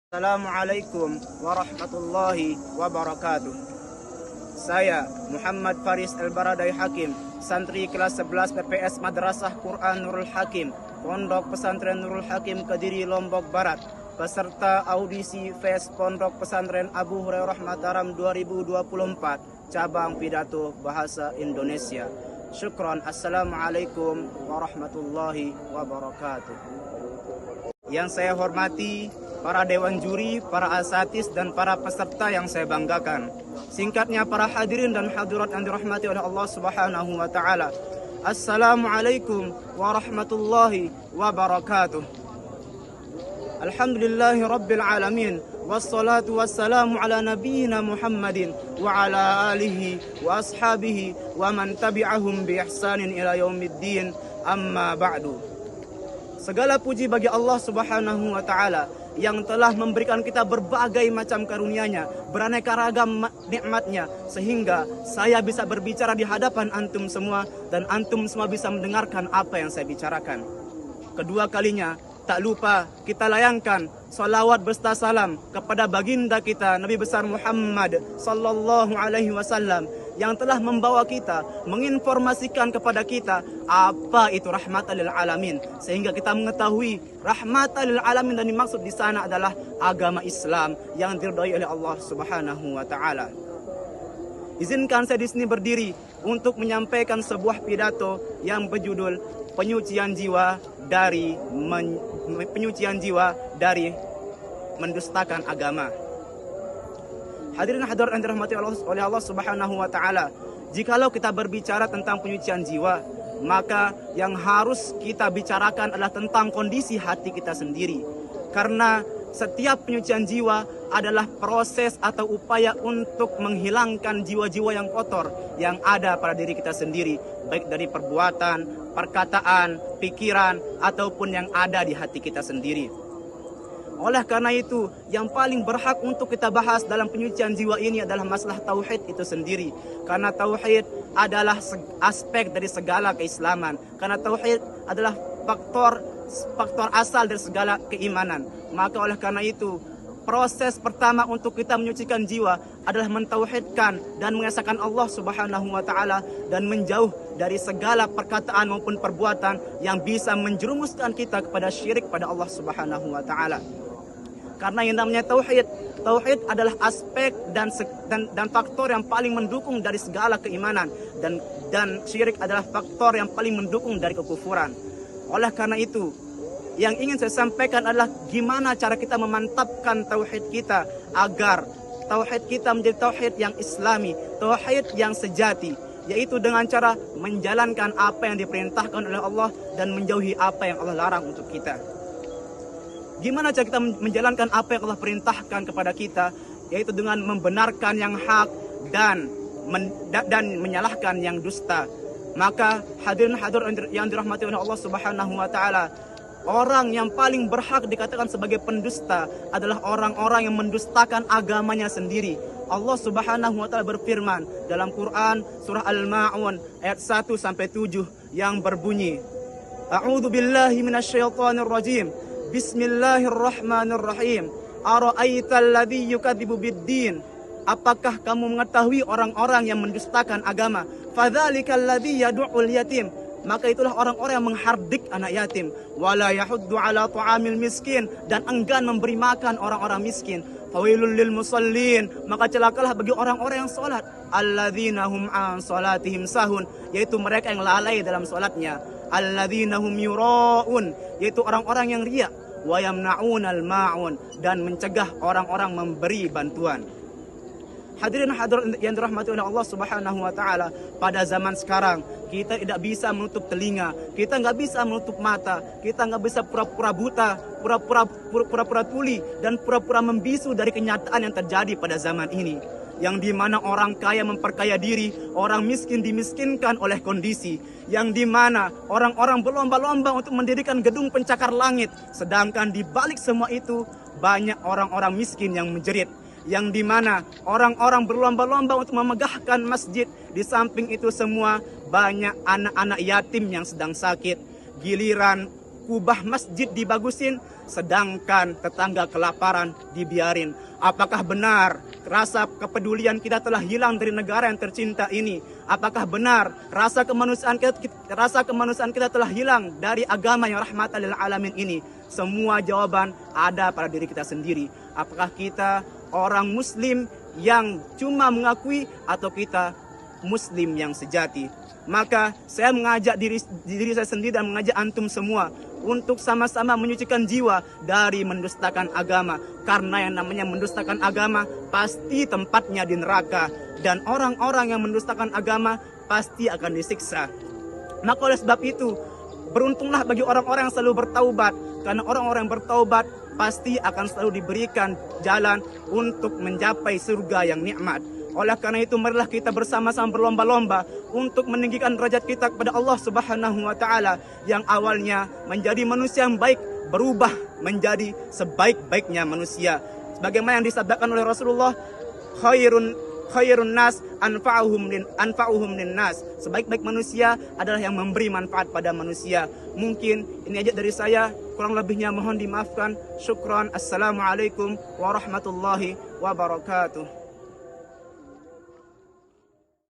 Assalamualaikum warahmatullahi wabarakatuh. Saya Muhammad Faris Al-Baradai Hakim, santri kelas 11 PPS Madrasah Quran Nurul Hakim, Pondok Pesantren Nurul Hakim Kediri Lombok Barat, peserta audisi FES Pondok Pesantren Abu Hurairah Mataram 2024, cabang pidato bahasa Indonesia. Syukron. Assalamualaikum warahmatullahi wabarakatuh. Yang saya hormati para dewan juri, para asatis, dan para peserta yang saya banggakan. Singkatnya, para hadirin dan hadirat yang dirahmati oleh Allah Subhanahu wa Ta'ala. Assalamualaikum warahmatullahi wabarakatuh. Alhamdulillahi Rabbil Alamin. Wassalatu wassalamu ala nabiyyina Muhammadin wa ala alihi wa ashabihi wa man tabi'ahum bi ihsanin ila yaumiddin. Amma ba'du. Segala puji bagi Allah Subhanahu wa Ta'ala yang telah memberikan kita berbagai macam karunia-Nya, beraneka ragam nikmat-Nya, sehingga saya bisa berbicara di hadapan antum semua dan antum semua bisa mendengarkan apa yang saya bicarakan. Kedua kalinya, tak lupa kita layangkan salawat beserta salam kepada baginda kita Nabi besar Muhammad sallallahu alaihi wasallam yang telah membawa kita, menginformasikan kepada kita apa itu rahmatan lil alamin, sehingga kita mengetahui rahmatan lil alamin dan dimaksud di sana adalah agama Islam yang diridhai oleh Allah Subhanahu wa Ta'ala. Izinkan saya di sini berdiri untuk menyampaikan sebuah pidato yang berjudul penyucian jiwa dari mendustakan agama. Hadirin hadirat yang dirahmati oleh Allah Subhanahu wa Ta'ala, jikalau kita berbicara tentang penyucian jiwa, maka yang harus kita bicarakan adalah tentang kondisi hati kita sendiri. Karena setiap penyucian jiwa adalah proses atau upaya untuk menghilangkan jiwa-jiwa yang kotor yang ada pada diri kita sendiri, baik dari perbuatan, perkataan, pikiran, ataupun yang ada di hati kita sendiri. Oleh karena itu, yang paling berhak untuk kita bahas dalam penyucian jiwa ini adalah masalah tauhid itu sendiri. Karena tauhid adalah aspek dari segala keislaman. Karena tauhid adalah faktor asal dari segala keimanan. Maka oleh karena itu, proses pertama untuk kita menyucikan jiwa adalah mentauhidkan dan mengesahkan Allah Subhanahu wa Ta'ala dan menjauh dari segala perkataan maupun perbuatan yang bisa menjerumuskan kita kepada syirik pada Allah Subhanahu wa Ta'ala. Karena yang namanya tauhid adalah aspek dan faktor yang paling mendukung dari segala keimanan, dan syirik adalah faktor yang paling mendukung dari kekufuran. Oleh karena itu, yang ingin saya sampaikan adalah gimana cara kita memantapkan tauhid kita agar tauhid kita menjadi tauhid yang islami, tauhid yang sejati, yaitu dengan cara menjalankan apa yang diperintahkan oleh Allah dan menjauhi apa yang Allah larang untuk kita. Gimana cara kita menjalankan apa yang Allah perintahkan kepada kita, yaitu dengan membenarkan yang hak dan menyalahkan yang dusta. Maka hadirin hadirat yang dirahmati oleh Allah Subhanahu wa Ta'ala, orang yang paling berhak dikatakan sebagai pendusta adalah orang-orang yang mendustakan agamanya sendiri. Allah Subhanahu wa Ta'ala berfirman dalam Quran surah Al-Ma'un ayat 1-7 yang berbunyi, A'udzu billahi minasyaitonir rajim. Bismillahirrahmanirrahim. Ara'aital ladzi yukadzibu biddin. Apakah kamu mengetahui orang-orang yang mendustakan agama? Fadzalikal ladzi yad'ul yatim. Maka itulah orang-orang yang menghardik anak yatim. Wala yahuddu ala ta'amil miskin, dan enggan memberi makan orang-orang miskin. Fawailul lil musallin, maka celakalah bagi orang-orang yang salat. Alladzina hum an salatihim sahun, yaitu mereka yang lalai dalam salatnya. Alladzina hum yura'un, yaitu orang-orang yang riya. Wa yamna'unal ma'un, dan mencegah orang-orang memberi bantuan. Hadirin hadirat yang dirahmati oleh Allah Subhanahu wa Ta'ala, pada zaman sekarang kita tidak bisa menutup telinga, kita nggak bisa menutup mata, kita nggak bisa pura-pura buta, pura-pura tuli, dan pura-pura membisu dari kenyataan yang terjadi pada zaman ini, yang dimana orang kaya memperkaya diri, orang miskin dimiskinkan oleh kondisi, yang dimana orang-orang berlomba-lomba untuk mendirikan gedung pencakar langit, sedangkan di balik semua itu banyak orang-orang miskin yang menjerit, yang dimana orang-orang berlomba-lomba untuk memegahkan masjid, di samping itu semua banyak anak-anak yatim yang sedang sakit. Giliran kubah masjid dibagusin, sedangkan tetangga kelaparan dibiarin. Apakah benar rasa kepedulian kita telah hilang dari negara yang tercinta ini? Apakah benar rasa kemanusiaan kita telah hilang dari agama yang rahmatan lil alamin ini? Semua jawaban ada pada diri kita sendiri. Apakah kita orang muslim yang cuma mengakui atau kita muslim yang sejati? Maka saya mengajak diri saya sendiri dan mengajak antum semua untuk sama-sama menyucikan jiwa dari mendustakan agama. Karena yang namanya mendustakan agama pasti tempatnya di neraka. Dan orang-orang yang mendustakan agama pasti akan disiksa. Maka oleh sebab itu, beruntunglah bagi orang-orang yang selalu bertaubat. Karena orang-orang yang bertaubat pasti akan selalu diberikan jalan untuk mencapai surga yang nikmat. Oleh karena itu, marilah kita bersama-sama berlomba-lomba untuk meninggikan derajat kita kepada Allah Subhanahu wa taala yang awalnya menjadi manusia yang baik berubah menjadi sebaik-baiknya manusia. Sebagaimana yang disabdakan oleh Rasulullah, khairun nas anfa'uhum lin nas. Sebaik-baik manusia adalah yang memberi manfaat pada manusia. Mungkin ini aja dari saya, kurang lebihnya mohon dimaafkan. Syukran. Assalamualaikum warahmatullahi wabarakatuh.